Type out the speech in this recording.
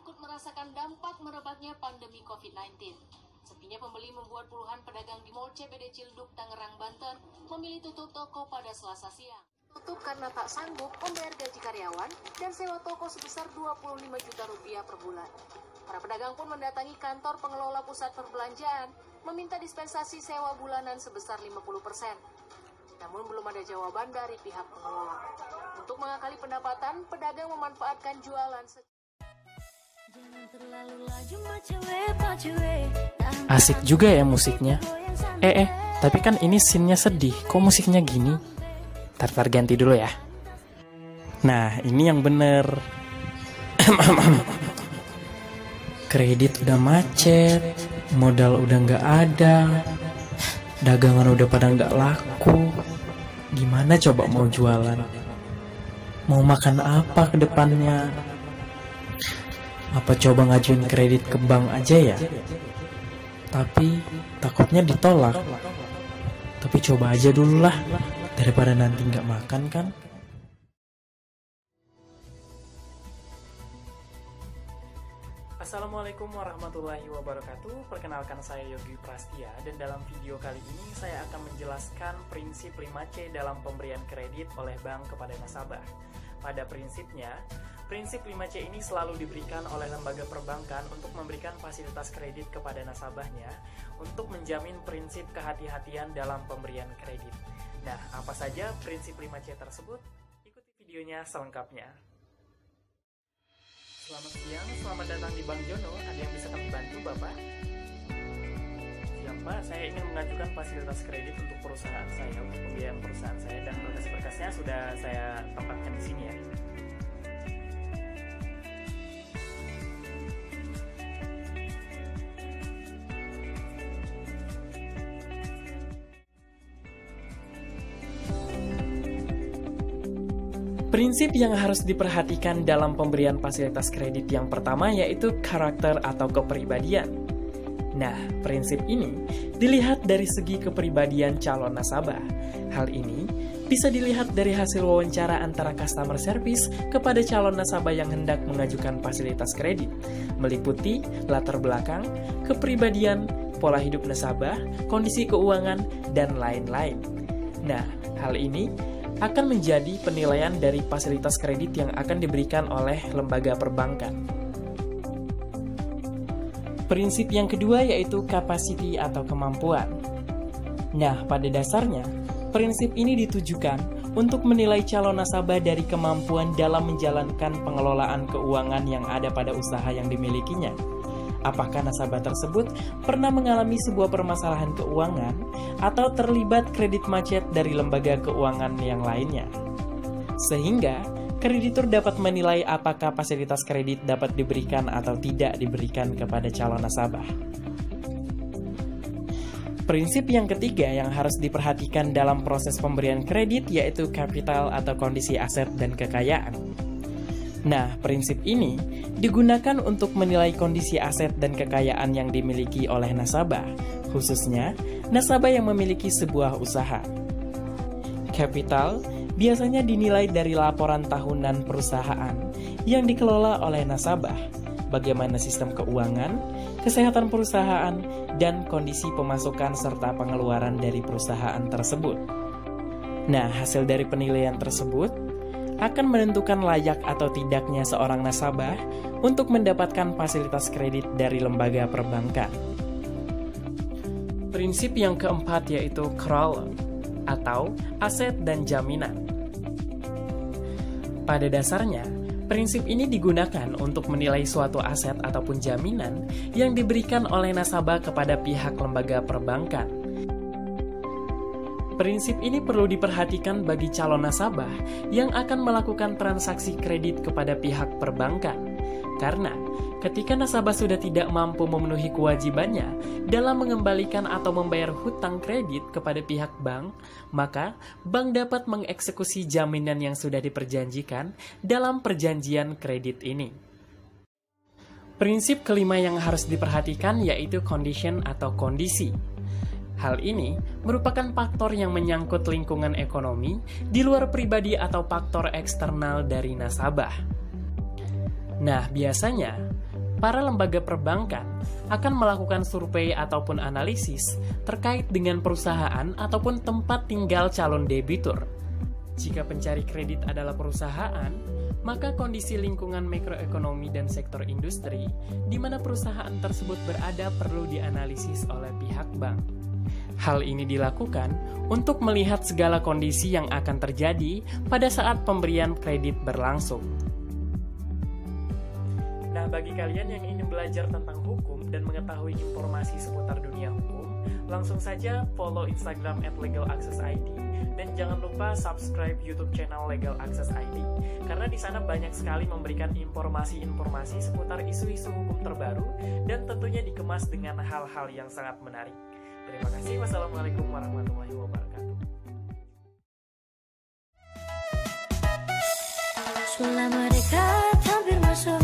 ikut merasakan dampak merebaknya pandemi COVID-19. Sepinya pembeli membuat puluhan pedagang di Mall CBD Ciledug, Tangerang, Banten memilih tutup toko pada Selasa siang. Tutup karena tak sanggup membayar gaji karyawan dan sewa toko sebesar Rp25 juta per bulan. Para pedagang pun mendatangi kantor pengelola pusat perbelanjaan meminta dispensasi sewa bulanan sebesar 50%. Namun belum ada jawaban dari pihak pengelola. Untuk mengakali pendapatan, pedagang memanfaatkan jualan. Asik juga ya musiknya. Tapi kan ini scene-nya sedih. Kok musiknya gini? Tar ganti dulu ya. Nah, ini yang bener. Kredit udah macet, modal udah nggak ada, dagangan udah pada nggak laku. Gimana coba mau jualan? Mau makan apa ke depannya? Apa coba ngajuin kredit ke bank aja ya? Tapi takutnya ditolak. Tapi coba aja dulu lah, daripada nanti nggak makan kan? Assalamualaikum warahmatullahi wabarakatuh. Perkenalkan, saya Yogi Prastia, dan dalam video kali ini saya akan menjelaskan prinsip 5C dalam pemberian kredit oleh bank kepada nasabah. Pada prinsipnya, prinsip 5C ini selalu diberikan oleh lembaga perbankan untuk memberikan fasilitas kredit kepada nasabahnya untuk menjamin prinsip kehati-hatian dalam pemberian kredit. Nah, apa saja prinsip 5C tersebut? Ikuti videonya selengkapnya. Selamat siang, selamat datang di Bank Jono. Ada yang bisa kami bantu, Bapak? Siap, Pak. Saya ingin mengajukan fasilitas kredit untuk perusahaan saya, untuk pembiayaan perusahaan saya, dan berkas-berkasnya sudah saya tempatkan di sini ya. Prinsip yang harus diperhatikan dalam pemberian fasilitas kredit yang pertama yaitu karakter atau kepribadian. Nah, prinsip ini dilihat dari segi kepribadian calon nasabah. Hal ini bisa dilihat dari hasil wawancara antara customer service kepada calon nasabah yang hendak mengajukan fasilitas kredit, meliputi latar belakang, kepribadian, pola hidup nasabah, kondisi keuangan, dan lain-lain. Nah, hal ini akan menjadi penilaian dari fasilitas kredit yang akan diberikan oleh lembaga perbankan. Prinsip yang kedua yaitu capacity atau kemampuan. Nah, pada dasarnya, prinsip ini ditujukan untuk menilai calon nasabah dari kemampuan dalam menjalankan pengelolaan keuangan yang ada pada usaha yang dimilikinya. Apakah nasabah tersebut pernah mengalami sebuah permasalahan keuangan atau terlibat kredit macet dari lembaga keuangan yang lainnya. Sehingga, kreditur dapat menilai apakah fasilitas kredit dapat diberikan atau tidak diberikan kepada calon nasabah. Prinsip yang ketiga yang harus diperhatikan dalam proses pemberian kredit yaitu kapital atau kondisi aset dan kekayaan. Nah, prinsip ini digunakan untuk menilai kondisi aset dan kekayaan yang dimiliki oleh nasabah, khususnya nasabah yang memiliki sebuah usaha. Kapital biasanya dinilai dari laporan tahunan perusahaan yang dikelola oleh nasabah, bagaimana sistem keuangan, kesehatan perusahaan, dan kondisi pemasukan serta pengeluaran dari perusahaan tersebut. Nah, hasil dari penilaian tersebut akan menentukan layak atau tidaknya seorang nasabah untuk mendapatkan fasilitas kredit dari lembaga perbankan. Prinsip yang keempat yaitu crawler atau aset dan jaminan. Pada dasarnya, prinsip ini digunakan untuk menilai suatu aset ataupun jaminan yang diberikan oleh nasabah kepada pihak lembaga perbankan. Prinsip ini perlu diperhatikan bagi calon nasabah yang akan melakukan transaksi kredit kepada pihak perbankan. Karena ketika nasabah sudah tidak mampu memenuhi kewajibannya dalam mengembalikan atau membayar hutang kredit kepada pihak bank, maka bank dapat mengeksekusi jaminan yang sudah diperjanjikan dalam perjanjian kredit ini. Prinsip kelima yang harus diperhatikan yaitu condition atau kondisi. Hal ini merupakan faktor yang menyangkut lingkungan ekonomi di luar pribadi atau faktor eksternal dari nasabah. Nah, biasanya para lembaga perbankan akan melakukan survei ataupun analisis terkait dengan perusahaan ataupun tempat tinggal calon debitur. Jika pencari kredit adalah perusahaan, maka kondisi lingkungan makroekonomi dan sektor industri di mana perusahaan tersebut berada perlu dianalisis oleh pihak bank. Hal ini dilakukan untuk melihat segala kondisi yang akan terjadi pada saat pemberian kredit berlangsung. Nah, bagi kalian yang ingin belajar tentang hukum dan mengetahui informasi seputar dunia hukum, langsung saja follow Instagram @legalaccessid dan jangan lupa subscribe YouTube channel Legal Access ID karena di sana banyak sekali memberikan informasi-informasi seputar isu-isu hukum terbaru dan tentunya dikemas dengan hal-hal yang sangat menarik. Terima kasih. Wassalamualaikum warahmatullahi wabarakatuh. Selama dekat hampir masuk